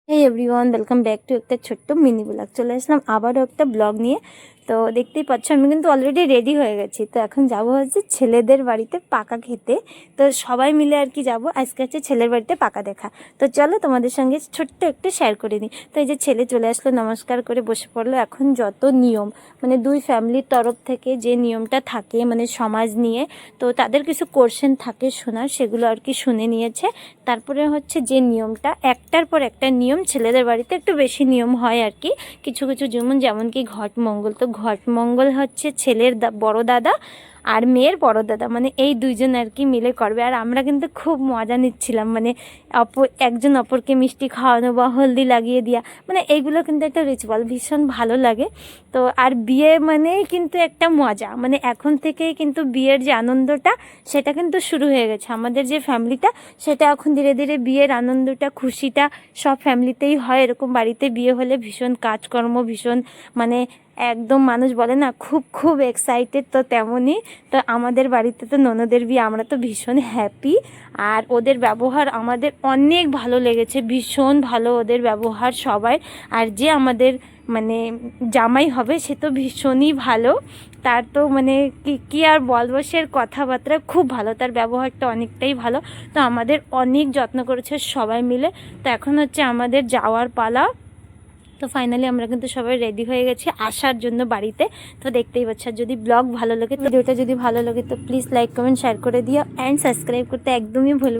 Hey everyone welcome back to एक छोट्ट mini blog चले आसलाम आबारो एक ब्लग निये। तो देखतेई पाच्छो आमि किन्तु अलरेडी रेडी हो गेছি। तो এখন যাব হচ্ছে ছেলেদের বাড়িতে পাকা খেতে। তো সবাই মিলে আর কি যাব আজকে হচ্ছে ছেলের বাড়িতে পাকা দেখা। তো চলো তোমাদের সঙ্গে ছোট্ট একটু শেয়ার করে দিই। তো এই যে ছেলে চলে আসলো নমস্কার করে বসে পড়লো। এখন যত নিয়ম মানে দুই ফ্যামিলির তরফ থেকে যে নিয়মটা থাকে মানে সমাজ নিয়ে, তো তাদের কিছু কোশ্চেন থাকে শোনার, সেগুলো আর কি শুনে নিয়েছে। তারপরে হচ্ছে যে নিয়মটা একটার পর একটা নিয়ম ছেলেদের বাড়িতে একটু বেশি নিয়ম হয় আর কি। কিছু কিছু যেমন কি ঘট মঙ্গল, তো ঘট মঙ্গল হচ্ছে ছেলের বড় দাদা আর মেয়ের বড় দাদা মানে এই দুইজন আর কি মিলে করবে। আর আমরা কিন্তু খুব মজা নিচ্ছিলাম, মানে একজন অপরকে মিষ্টি খাওয়ানো বা হলদি লাগিয়ে দেওয়া, মানে এইগুলো কিন্তু একটা রিচুয়াল, ভীষণ ভালো লাগে। তো আর বিয়ে মানেই কিন্তু একটা মজা, মানে এখন থেকেই কিন্তু বিয়ের যে আনন্দটা সেটা কিন্তু শুরু হয়ে গেছে। আমাদের যে ফ্যামিলিটা সেটা এখন ধীরে ধীরে বিয়ের আনন্দটা খুশিটা সব ফ্যামিলিতেই হয়। এরকম বাড়িতে বিয়ে হলে ভীষণ কাজকর্ম, ভীষণ মানে একদম মানুষ বলে না খুব খুব এক্সাইটেড, তো তেমনই। তো আমাদের বাড়িতে তো ননদের বিয়ে, আমরা তো ভীষণ হ্যাপি। আর ওদের ব্যবহার আমাদের অনেক ভালো লেগেছে, ভীষণ ভালো ওদের ব্যবহার সবাই। আর যে আমাদের মানে জামাই হবে সে তো ভীষণই ভালো, তার তো মানে কি আর বলবো, সে কথাবার্তা খুব ভালো, তার ব্যবহারটা অনেকটাই ভালো। তো আমাদের অনেক যত্ন করেছে সবাই মিলে। তো এখন হচ্ছে আমাদের যাওয়ার পালা। তো ফাইনালি আমরা কিন্তু সবাই রেডি হয়ে গেছি আসার জন্য বাড়িতে। তো দেখতেই পাচ্ছ, যদি ব্লগ ভালো লাগে, ভিডিওটা যদি ভালো লাগে তো প্লিজ লাইক কমেন্ট শেয়ার করে দিও অ্যান্ড সাবস্ক্রাইব করতে একদমই ভুল